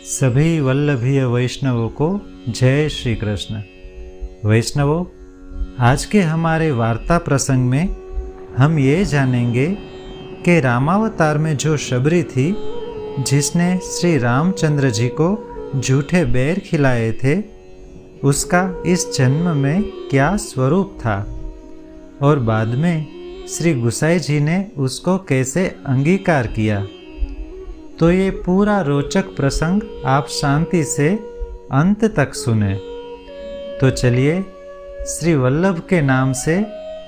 सभी वल्लभीय वैष्णवों को जय श्री कृष्ण। वैष्णवों, आज के हमारे वार्ता प्रसंग में हम ये जानेंगे कि रामावतार में जो शबरी थी जिसने श्री रामचंद्र जी को झूठे बेर खिलाए थे, उसका इस जन्म में क्या स्वरूप था और बाद में श्री गुसाई जी ने उसको कैसे अंगीकार किया। तो ये पूरा रोचक प्रसंग आप शांति से अंत तक सुने। तो चलिए श्री वल्लभ के नाम से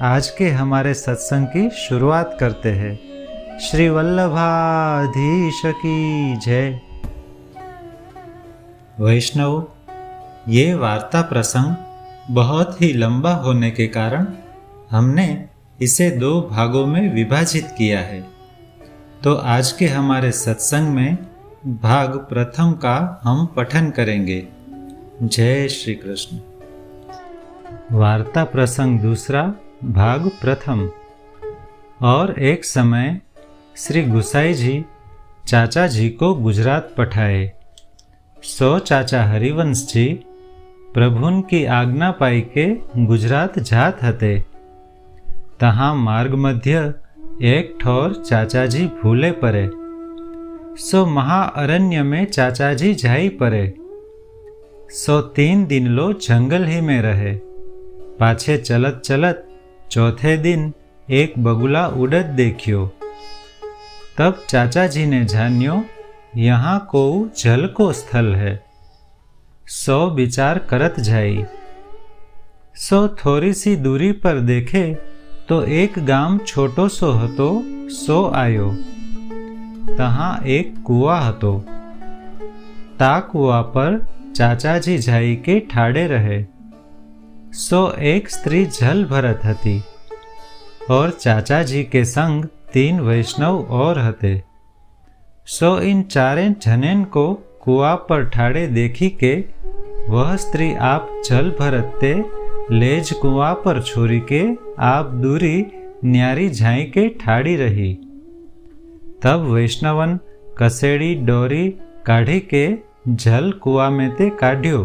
आज के हमारे सत्संग की शुरुआत करते हैं। श्री वल्लभाधीश की जय। वैष्णव, ये वार्ता प्रसंग बहुत ही लंबा होने के कारण हमने इसे 2 भागों में विभाजित किया है। तो आज के हमारे सत्संग में भाग प्रथम का हम पठन करेंगे। जय श्री कृष्ण। वार्ता प्रसंग दूसरा, भाग प्रथम। और एक समय श्री गुसाई जी चाचा जी को गुजरात पठाए। सो चाचा हरिवंश जी प्रभुन की आज्ञा पाई के गुजरात जात हते। तहाँ मार्ग मध्य एक ठोर चाचाजी भूले परे। सो महाअरण्य में चाचाजी जाई परे। सो 3 दिन लो जंगल ही में रहे। पाछे चलत चलत चौथे दिन एक बगुला उड़त देखियो। तब चाचाजी ने जान्यो यहाँ को जल को स्थल है। सो विचार करत जाई। सो थोड़ी सी दूरी पर देखे तो एक गाम छोटो सो हतो। सो आयो। तहाँ एक कुआ हतो। ता कुआ पर चाचाजी जाई के ठाड़े रहे। सो एक स्त्री जल भरत हती और चाचाजी के संग 3 वैष्णव और हते। सो इन 4 जनेन को कुआ पर ठाड़े देखी के वह स्त्री आप जल भरते लेज कुआ पर छोरी के आप दूरी न्यारी झाई के ठाड़ी रही। तब वैष्णवन कसेड़ी डोरी काढ़ी के जल कुआ में ते काढ़्यो।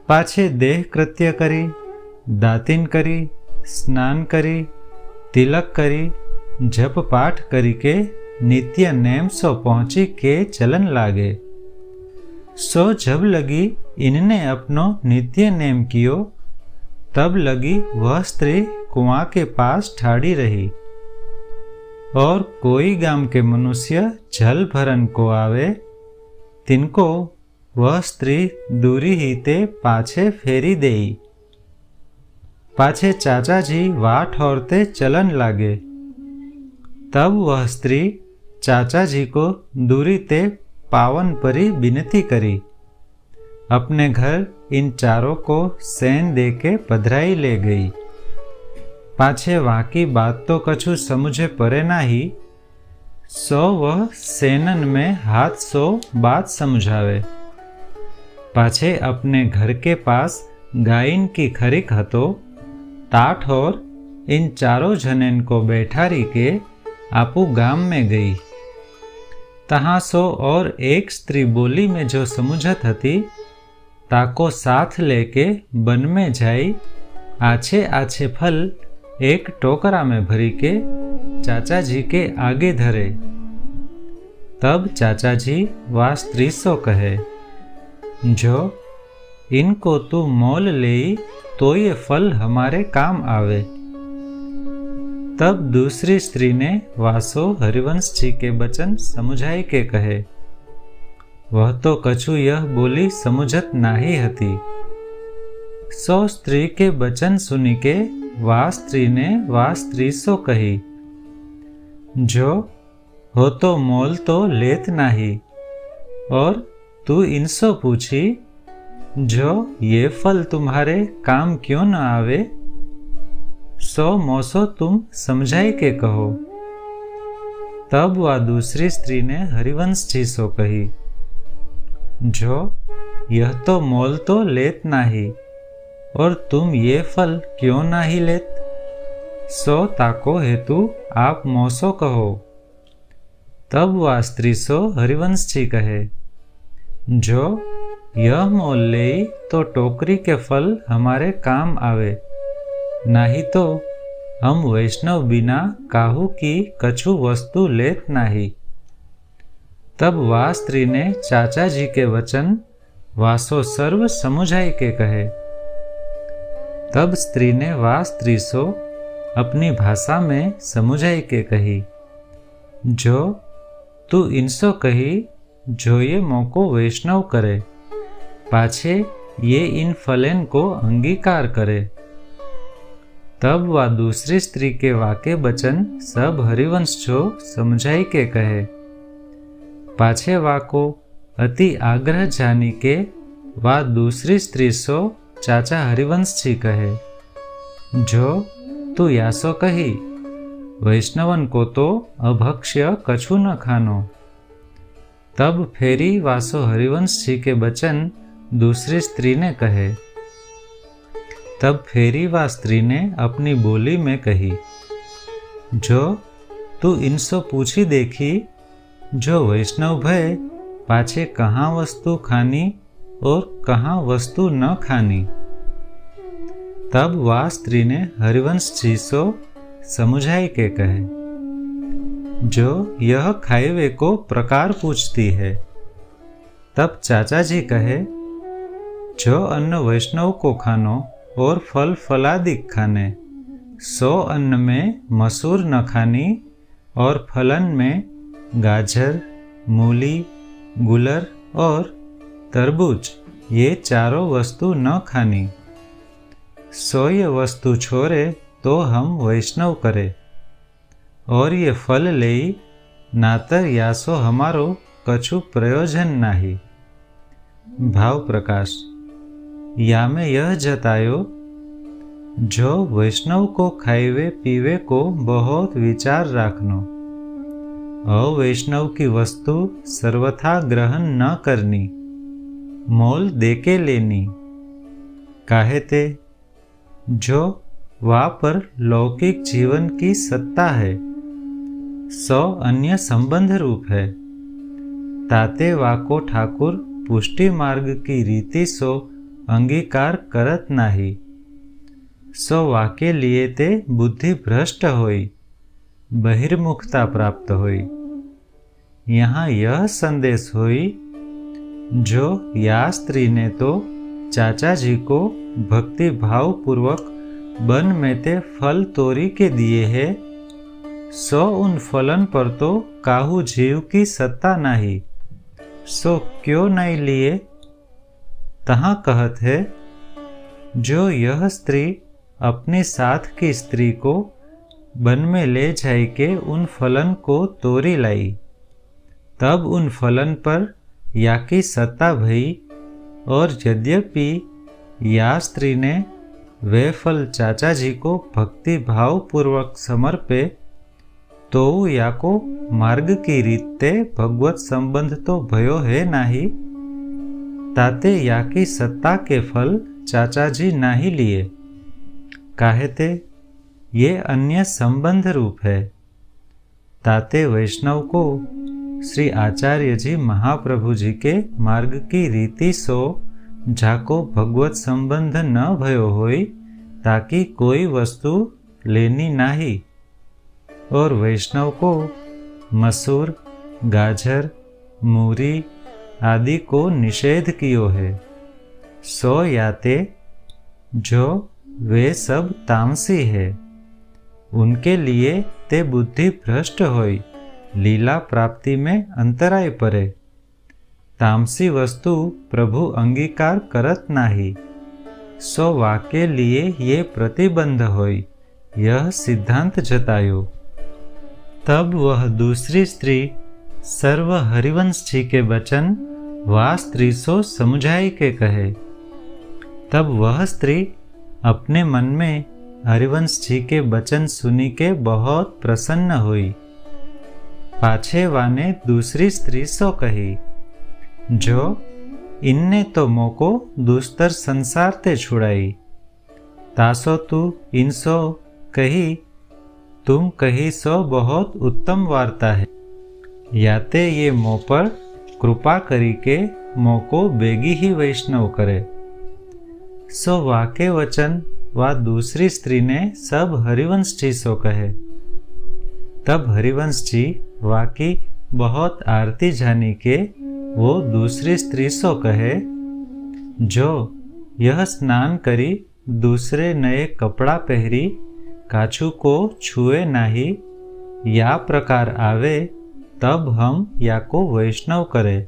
पाछे देह कृत्य करी, दातिन करी, स्नान करी, तिलक करी, जप पाठ करी के नित्य नेम सो पहुंची के चलन लागे। सो जब लगी इनने अपनो नित्य नेम कियो, तब लगी वह स्त्री कुआं के पास ठाड़ी रही। और कोई गाम के मनुष्य जल भरन को आवे, तिनको वह स्त्री दूरी ही ते पाछे फेरी देई। पाछे चाचा जी वाट औरते चलन लागे। तब वह स्त्री चाचा जी को दूरी ते पावन परी विनती करी। अपने घर इन 4 को सेन दे के पधराई ले गई। पाछे वहाँ की बात तो कछु समझे परे नाही। सो वह सेनन में हाथ सो बात समझावे। पाछे अपने घर के पास गायन की खरीक हतो। ताठ और इन 4 जनेन को बैठारी के आपू गाम में गई। तहाँ सो और एक स्त्री बोली में जो समझत हती, ताको साथ लेके वन में जाई। आछे आछे फल एक टोकरा में भरी के चाचा जी के आगे धरे। तब चाचा जी वह स्त्री सो कहे, जो इनको तू मोल ले तो ये फल हमारे काम आवे। तब दूसरी स्त्री ने वासो हरिवंश जी के वचन समझाई के कहे। वह तो कछु यह बोली समझत नाही हती। सो स्त्री के वचन सुनी के वा स्त्री ने वा स्त्री सो कही, जो हो तो मोल तो लेत नाही। और तू इनसो पूछी, जो ये फल तुम्हारे काम क्यों न आवे। सो मोसो तुम समझाई के कहो। तब वह दूसरी स्त्री ने हरिवंश जी सो कही, जो यह तो मोल तो लेत नाही, और तुम ये फल क्यों नाही लेत। सो ताको हेतु आप मोसो कहो। तब वह स्त्री सो हरिवंश जी कहे, जो यह मोल ले तो टोकरी के फल हमारे काम आवे, नहीं तो हम वैष्णव बिना काहू की कछु वस्तु लेत नाही। तब वा स्त्री ने चाचा जी के वचन वासो सर्व समुझाई के कहे। तब स्त्री ने वा स्त्री सो अपनी भाषा में समुझाई के कही, जो तू इनसो कही जो ये मोको वैष्णव करे, पाछे ये इन फलेन को अंगीकार करे। तब वह दूसरी स्त्री के वाके बचन सब हरिवंश जो समझाई के कहे। पाछे वाको अति आग्रह जानी के वा दूसरी स्त्री सो चाचा हरिवंश जी कहे, जो तू यासो कही वैष्णवन को तो अभक्ष्य कछु न खानो। तब फेरी वासो हरिवंश जी के बचन दूसरी स्त्री ने कहे। तब फेरी वा स्त्री ने अपनी बोली में कही, जो तू इनसो पूछी देखी जो वैष्णव भय पाछे कहाँ वस्तु खानी और कहाँ वस्तु न खानी। तब वा स्त्री ने हरिवंश जी सो समुझाई के कहे, जो यह खाएवे को प्रकार पूछती है। तब चाचा जी कहे, जो अन्न वैष्णव को खानो और फल फलादिक खाने, सो अन्न में मसूर न खानी और फलन में गाजर, मूली, गुलर और तरबूज ये चारों वस्तु न खानी। सो ये वस्तु छोड़े तो हम वैष्णव करे, और ये फल ले नातर यासो हमारो कछु प्रयोजन नाही। भाव प्रकाश या में यह जतायो, जो वैष्णव को खाइवे पीवे को बहुत विचार राखनो, अवैष्णव की वस्तु सर्वथा ग्रहण न करनी, मोल देके लेनी। काहे ते जो वा पर लौकिक जीवन की सत्ता है, सो अन्य संबंध रूप है। ताते वाको ठाकुर पुष्टि मार्ग की रीति सो अंगीकार करत नाही, सो वाके लिए ते बुद्धि भ्रष्ट होई, बहिर्मुखता प्राप्त होई। यहाँ यह संदेश होई, जो या स्त्री ने तो चाचा जी को भक्ति भाव पूर्वक वन में ते फल तोड़ी के दिए है, सो उन फलन पर तो काहू जीव की सत्ता नहीं, सो क्यों नहीं लिए। तहाँ कहत है, जो यह स्त्री अपने साथ की स्त्री को वन में ले जाई के उन फलन को तोड़ी लाई, तब उन फलन पर या की सत्ता भई, और यद्यपि या स्त्री ने वे फल चाचा जी को भक्ति भाव पूर्वक समर्पे, तो या को मार्ग की रीते भगवत संबंध तो भयो है नाही, ताते या की सत्ता के फल चाचा जी नहीं लिए। काहे ते ये अन्य संबंध रूप है। ताते वैष्णव को श्री आचार्य जी महाप्रभु जी के मार्ग की रीति सो जाको भगवत संबंध न भयो होई, ताकि कोई वस्तु लेनी नाही, और वैष्णव को मसूर, गाजर, मूरी आदि को निषेध कियो है। सो याते जो वे सब तामसी है, उनके लिए ते बुद्धि भ्रष्ट होई, लीला प्राप्ति में अंतराय परे। तामसी वस्तु प्रभु अंगीकार करत नाही, सो वाके लिए ये प्रतिबंध होई, यह सिद्धांत जतायो। तब वह दूसरी स्त्री सर्व हरिवंश जी के वचन वा स्त्री सो समुझाई के कहे। तब वह स्त्री अपने मन में हरिवंश जी के वचन सुनी के बहुत प्रसन्न हुई। पाछे वाने दूसरी स्त्री सो कही, जो इनने तो मोको दुस्तर संसार ते छुड़ाई, तासो तू इनसो कही, तुम कही सो बहुत उत्तम वार्ता है। याते ये मो पर कृपा करी के मोको बेगी ही वैष्णव करे। सो वाके वचन वा दूसरी स्त्री ने सब हरिवंश जी सो कहे। तब हरिवंश जी वाकी बहुत आरती जानी के वो दूसरी स्त्री सो कहे, जो यह स्नान करी दूसरे नए कपड़ा पहरी काछू को छुए नाही, या प्रकार आवे तब हम या को वैष्णव करे।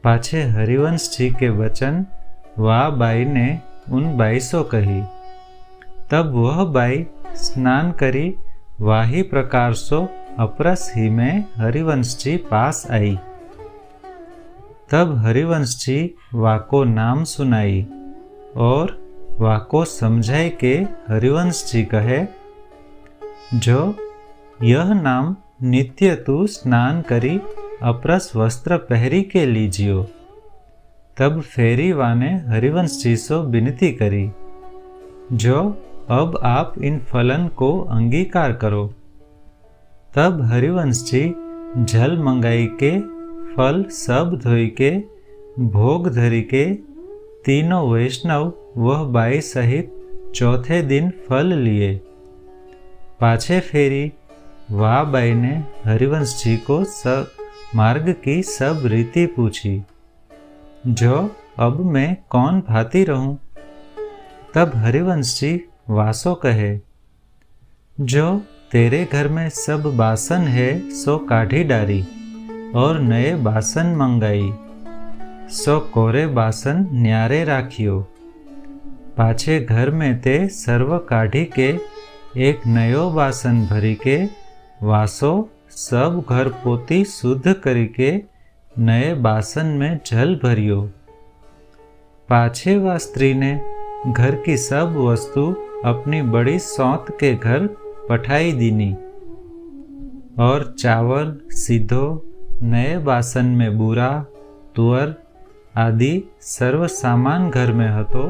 पाछे हरिवंश जी के वचन वह बाई ने उन बाई सो कही। तब वह बाई स्नान करी वाही प्रकार सो अपरस ही में हरिवंश जी पास आई। तब हरिवंश जी वाको नाम सुनाई और वाको समझाई के हरिवंश जी कहे, जो यह नाम नित्य तू स्नान करी अपरस वस्त्र पहरी के लीजियो। तब फेरी वाने हरिवंश जी सो विनती करी, जो अब आप इन फलन को अंगीकार करो। तब हरिवंश जी जल मंगाई के फल सब धोई के भोग धरी के तीनों वैष्णव वह बाई सहित चौथे दिन फल लिए। पाछे फेरी वह बाई ने हरिवंश जी को सब मार्ग की सब रीति पूछी, जो अब मैं कौन भाती रहूं। तब हरिवंश जी वासो कहे, जो तेरे घर में सब बासन है सो काढ़ी डारी और नए बासन मंगाई, सो कोरे बासन न्यारे राखियो। पाछे घर में ते सर्व काढ़ी के एक नयो बासन भरी के वासो सब घर पोती शुद्ध करी के नए बासन में जल भरियो। पाछे वा स्त्री ने घर की सब वस्तु अपनी बड़ी सौत के घर पठाई दीनी और चावल सीधो नए बासन में बूरा तुअर आदि सर्व सामान घर में हतो,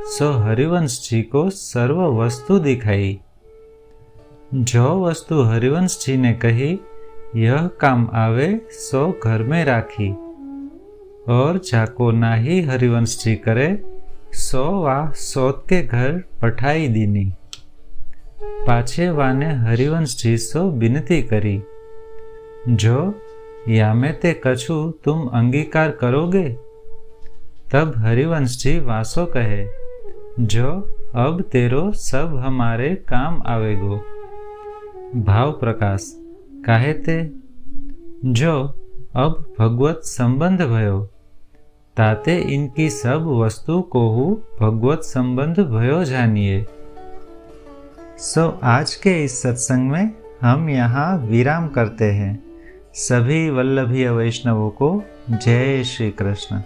सो हरिवंश जी को सर्व वस्तु दिखाई। जो वस्तु हरिवंश जी ने कही यह काम आवे सो घर में राखी, और जाको नाही हरिवंश जी करे सो वा सोत के घर पठाई दीनी। पाछे वाने हरिवंश जी सो विनती करी, जो यामे ते कछु तुम अंगीकार करोगे। तब हरिवंश जी वासो कहे, जो अब तेरो सब हमारे काम आवेगो। भाव प्रकाश काहे ते, जो अब भगवत संबंध भयो ताते इनकी सब वस्तु को हु भगवत संबंध भयो जानिए। सो आज के इस सत्संग में हम यहाँ विराम करते हैं। सभी वल्लभीय वैष्णवों को जय श्री कृष्ण।